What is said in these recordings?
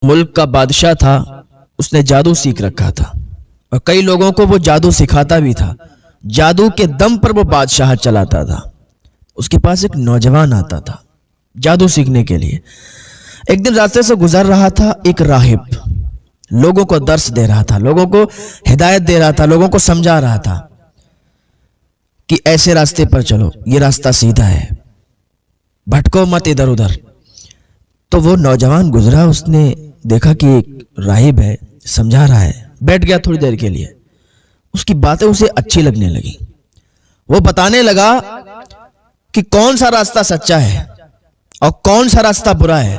ملک کا بادشاہ تھا، اس نے جادو سیکھ رکھا تھا اور کئی لوگوں کو وہ جادو سکھاتا بھی تھا۔ جادو کے دم پر وہ بادشاہ چلاتا تھا۔ اس کے پاس ایک نوجوان آتا تھا جادو سیکھنے کے لیے۔ ایک دن راستے سے گزر رہا تھا ایک راہب، لوگوں کو درس دے رہا تھا، لوگوں کو ہدایت دے رہا تھا، لوگوں کو سمجھا رہا تھا کہ ایسے راستے پر چلو، یہ راستہ سیدھا ہے، بھٹکو مت ادھر ادھر۔ تو وہ نوجوان گزرا، اس نے دیکھا کہ ایک راہب ہے، سمجھا رہا ہے، بیٹھ گیا تھوڑی دیر کے لیے۔ اس کی باتیں اسے اچھی لگنے لگی۔ وہ بتانے لگا کہ کون سا راستہ سچا ہے اور کون سا راستہ برا ہے۔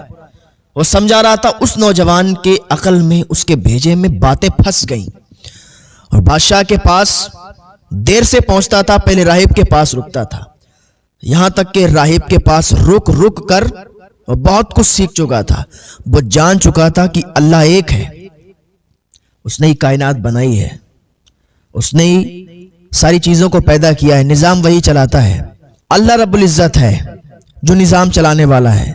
وہ سمجھا رہا تھا، اس نوجوان کے عقل میں، اس کے بھیجے میں باتیں پھنس گئیں اور بادشاہ کے پاس دیر سے پہنچتا تھا، پہلے راہب کے پاس رکتا تھا، یہاں تک کہ راہب کے پاس رک کر وہ بہت کچھ سیکھ چکا تھا۔ وہ جان چکا تھا کہ اللہ ایک ہے، اس نے ہی کائنات بنائی ہے، اس نے ہی ساری چیزوں کو پیدا کیا ہے، نظام وہی چلاتا ہے، اللہ رب العزت ہے جو نظام چلانے والا ہے۔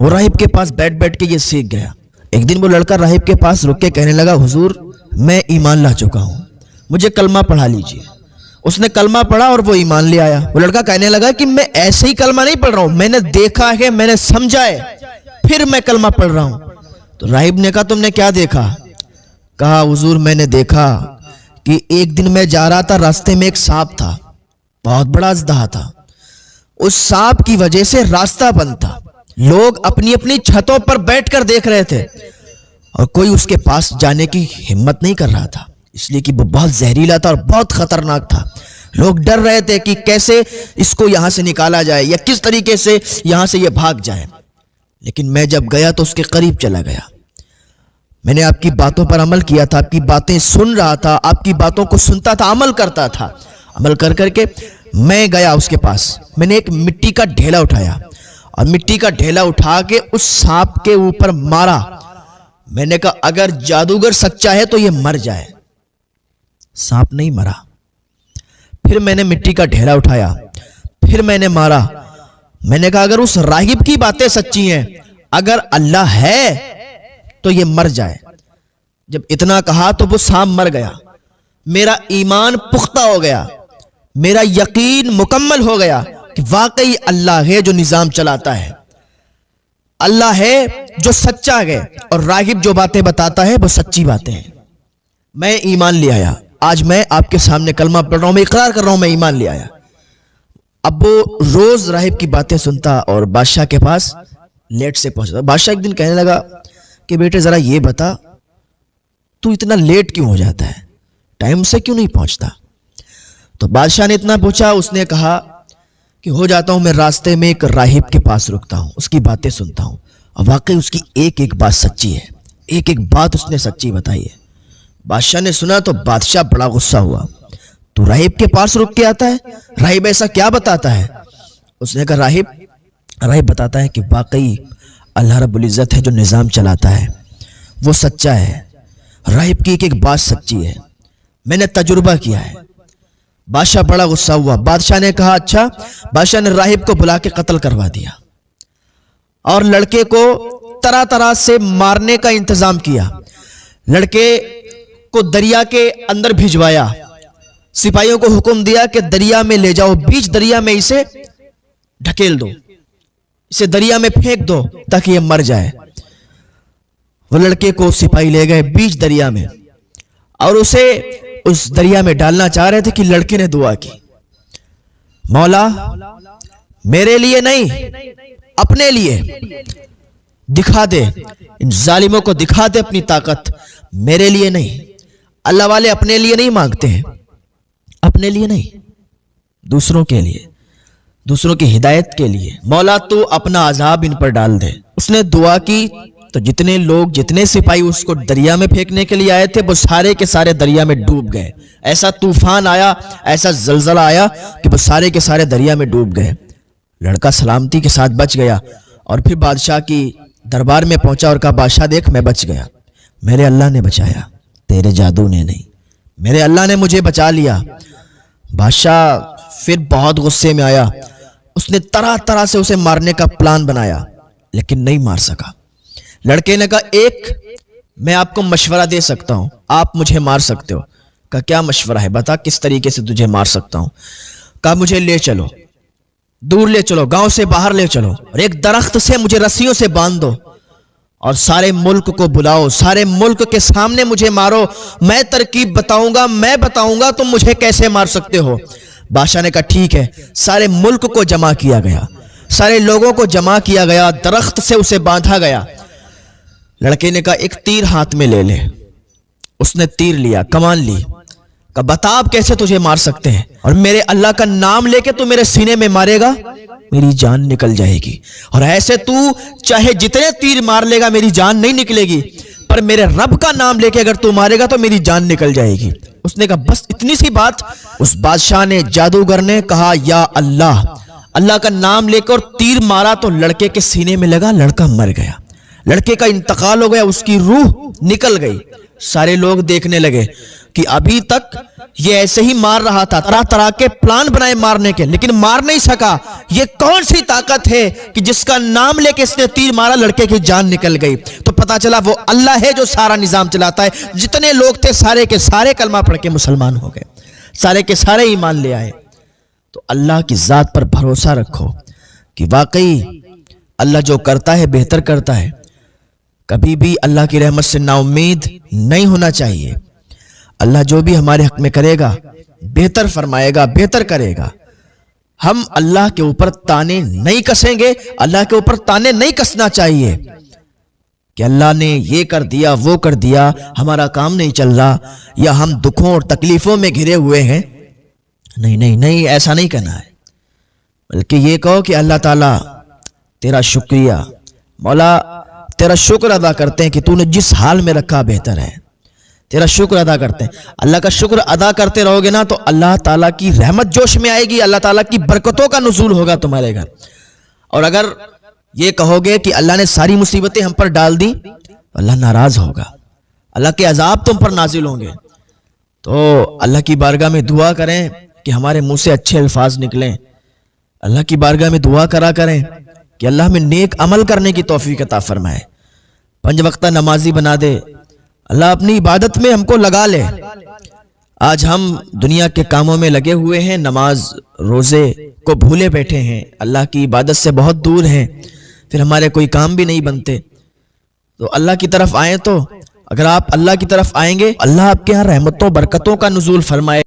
وہ راہب کے پاس بیٹھ کے یہ سیکھ گیا۔ ایک دن وہ لڑکا راہب کے پاس رک کے کہنے لگا، حضور میں ایمان لا چکا ہوں، مجھے کلمہ پڑھا لیجیے۔ اس نے کلمہ پڑھا اور وہ ایمان لے آیا۔ وہ لڑکا کہنے لگا کہ میں ایسے ہی کلمہ نہیں پڑھ رہا ہوں، میں نے دیکھا ہے، میں نے سمجھا ہے، پھر میں کلمہ پڑھ رہا ہوں۔ تو راہب نے کہا، تم نے کیا دیکھا؟ کہا، حضور میں نے دیکھا کہ ایک دن میں جا رہا تھا، راستے میں ایک سانپ تھا، بہت بڑا اژدہا تھا، اس سانپ کی وجہ سے راستہ بند تھا، لوگ اپنی اپنی چھتوں پر بیٹھ کر دیکھ رہے تھے اور کوئی اس کے پاس جانے کی ہمت نہیں کر رہا تھا، اس لیے کہ وہ بہت زہریلا تھا اور بہت خطرناک تھا۔ لوگ ڈر رہے تھے کہ کیسے اس کو یہاں سے نکالا جائے یا کس طریقے سے یہاں سے یہ بھاگ جائے۔ لیکن میں جب گیا تو اس کے قریب چلا گیا، میں نے آپ کی باتوں پر عمل کیا تھا، آپ کی باتیں سن رہا تھا، آپ کی باتوں کو سنتا تھا، عمل کرتا تھا۔ عمل کر کے میں گیا اس کے پاس، میں نے ایک مٹی کا ڈھیلا اٹھایا اور مٹی کا ڈھیلا اٹھا کے اس سانپ کے اوپر مارا۔ میں نے کہا، اگر جادوگر سچا ہے تو یہ مر جائے۔ سانپ نہیں مرا۔ پھر میں نے مٹی کا ڈھیلا اٹھایا، پھر میں نے مارا۔ میں نے کہا، اگر اس راہب کی باتیں سچی ہیں، اگر اللہ ہے تو یہ مر جائے۔ جب اتنا کہا تو وہ سانپ مر گیا۔ میرا ایمان پختہ ہو گیا، میرا یقین مکمل ہو گیا کہ واقعی اللہ ہے جو نظام چلاتا ہے، اللہ ہے جو سچا ہے، اور راہب جو باتیں بتاتا ہے وہ سچی باتیں ہیں۔ میں ایمان لے آیا، آج میں آپ کے سامنے کلمہ پڑھ رہا ہوں، میں اقرار کر رہا ہوں، میں ایمان لے آیا۔ اب وہ روز راہب کی باتیں سنتا اور بادشاہ کے پاس لیٹ سے پہنچتا۔ بادشاہ ایک دن کہنے لگا کہ بیٹے ذرا یہ بتا، تو اتنا لیٹ کیوں ہو جاتا ہے، ٹائم سے کیوں نہیں پہنچتا؟ تو بادشاہ نے اتنا پوچھا، اس نے کہا کہ ہو جاتا ہوں، میں راستے میں ایک راہب کے پاس رکتا ہوں، اس کی باتیں سنتا ہوں، اور واقعی اس کی ایک ایک بات سچی ہے، ایک ایک بات اس نے سچی بتائی ہے۔ بادشاہ نے سنا تو بادشاہ بڑا غصہ ہوا، تو راہب کے پاس رک کے آتا ہے، راہب ایسا کیا بتاتا ہے؟ اس نے کہا، راہب بتاتا ہے کہ واقعی اللہ رب العزت ہے جو نظام چلاتا ہے، وہ سچا ہے، راہب کی ایک ایک بات سچی ہے، میں نے تجربہ کیا ہے۔ بادشاہ بڑا غصہ ہوا۔ بادشاہ نے کہا، اچھا۔ بادشاہ نے راہب کو بلا کے قتل کروا دیا اور لڑکے کو طرح طرح سے مارنے کا انتظام کیا۔ لڑکے کو دریا کے اندر بھجوایا، سپاہیوں کو حکم دیا کہ دریا میں لے جاؤ، بیچ دریا میں اسے ڈھکیل دو، اسے دریا میں پھینک دو تاکہ یہ مر جائے۔ وہ لڑکے کو سپاہی لے گئے بیچ دریا میں اور اسے اس دریا میں ڈالنا چاہ رہے تھے کہ لڑکے نے دعا کی، مولا میرے لیے نہیں، اپنے لیے دکھا دے، ان ظالموں کو دکھا دے اپنی طاقت، میرے لیے نہیں۔ اللہ والے اپنے لیے نہیں مانگتے ہیں، اپنے لیے نہیں، دوسروں کے لیے، دوسروں کی ہدایت کے لیے۔ مولا تو اپنا عذاب ان پر ڈال دے۔ اس نے دعا کی تو جتنے لوگ، جتنے سپاہی اس کو دریا میں پھینکنے کے لیے آئے تھے، وہ سارے کے سارے دریا میں ڈوب گئے۔ ایسا طوفان آیا، ایسا زلزلہ آیا کہ وہ سارے کے سارے دریا میں ڈوب گئے۔ لڑکا سلامتی کے ساتھ بچ گیا اور پھر بادشاہ کی دربار میں پہنچا اور کہا، بادشاہ دیکھ میں بچ گیا، میرے اللہ نے بچایا، تیرے جادو نے نہیں، میرے اللہ نے مجھے بچا لیا۔ بادشاہ پھر بہت غصے میں آیا، اس نے طرح طرح سے اسے مارنے کا پلان بنایا لیکن نہیں مار سکا۔ لڑکے نے کہا ایک میں آپ کو مشورہ دے سکتا ہوں, آپ مجھے مار سکتے ہو. کہا کیا مشورہ ہے, بتا کس طریقے سے تجھے مار سکتا ہوں. کہا مجھے لے چلو, دور لے چلو, گاؤں سے باہر لے چلو, اور ایک درخت سے مجھے رسیوں سے باندھ دو اور سارے ملک کو بلاؤ, سارے ملک کے سامنے مجھے مارو, میں ترکیب بتاؤں گا, میں بتاؤں گا تم مجھے کیسے مار سکتے ہو. بادشاہ نے کہا ٹھیک ہے. سارے ملک کو جمع کیا گیا, سارے لوگوں کو جمع کیا گیا, درخت سے اسے باندھا گیا. لڑکے نے کہا ایک تیر ہاتھ میں لے لے. اس نے تیر لیا, کمان لی. کہا بتا آپ کیسے تجھے مار سکتے ہیں, اور میرے اللہ کا نام لے کے تو میرے سینے میں مارے گا, میری جان نکل جائے گی. اور ایسے تو چاہے جتنے تیر مار لے گا میری جان نہیں نکلے گی, پر میرے رب کا نام لے کے اگر تو مارے گا تو میری جان نکل جائے گی. اس نے کہا بس اتنی سی بات. اس بادشاہ نے, جادوگر نے کہا یا اللہ, اللہ کا نام لے کر تیر مارا تو لڑکے کے سینے میں لگا, لڑکا مر گیا. لڑکے کا انتقال ہو گیا, اس کی روح نکل گئی. سارے لوگ دیکھنے لگے کہ ابھی تک یہ ایسے ہی مار رہا تھا, طرح طرح کے پلان بنائے مارنے کے, لیکن مار نہیں سکا. یہ کون سی طاقت ہے کہ جس کا نام لے کے اس نے تیر مارا, لڑکے کی جان نکل گئی. تو پتا چلا وہ اللہ ہے جو سارا نظام چلاتا ہے. جتنے لوگ تھے سارے کے سارے کلمہ پڑھ کے مسلمان ہو گئے, سارے کے سارے ایمان لے آئے. تو اللہ کی ذات پر بھروسہ رکھو کہ واقعی اللہ جو کرتا ہے بہتر کرتا ہے. کبھی بھی اللہ کی رحمت سے نا امید نہیں ہونا چاہیے. اللہ جو بھی ہمارے حق میں کرے گا بہتر فرمائے گا, بہتر کرے گا. ہم اللہ کے اوپر تانے نہیں کسیں گے, اللہ کے اوپر تانے نہیں کسنا چاہیے کہ اللہ نے یہ کر دیا وہ کر دیا, ہمارا کام نہیں چل رہا, یا ہم دکھوں اور تکلیفوں میں گھرے ہوئے ہیں. نہیں نہیں نہیں, ایسا نہیں کہنا ہے, بلکہ یہ کہو کہ اللہ تعالیٰ تیرا شکریہ, مولا تیرا شکر ادا کرتے ہیں کہ تو نے جس حال میں رکھا بہتر ہے. تیرا شکر ادا کرتے ہیں. اللہ کا شکر ادا کرتے رہو گے نا تو اللہ تعالیٰ کی رحمت جوش میں آئے گی, اللہ تعالیٰ کی برکتوں کا نزول ہوگا تمہارے گھر. اور اگر یہ کہو گے کہ اللہ نے ساری مصیبتیں ہم پر ڈال دی, اللہ ناراض ہوگا, اللہ کے عذاب تم پر نازل ہوں گے. تو اللہ کی بارگاہ میں دعا کریں کہ ہمارے منہ سے اچھے الفاظ نکلیں. اللہ کی بارگاہ میں دعا کرا کریں کہ اللہ ہمیں نیک عمل کرنے کی توفیق عطا فرمائے, 5 وقتہ نمازی بنا دے. اللہ اپنی عبادت میں ہم کو لگا لے. آج ہم دنیا کے کاموں میں لگے ہوئے ہیں, نماز روزے کو بھولے بیٹھے ہیں, اللہ کی عبادت سے بہت دور ہیں, پھر ہمارے کوئی کام بھی نہیں بنتے. تو اللہ کی طرف آئیں, تو اگر آپ اللہ کی طرف آئیں گے اللہ آپ کے یہاں رحمتوں برکتوں کا نزول فرمائے.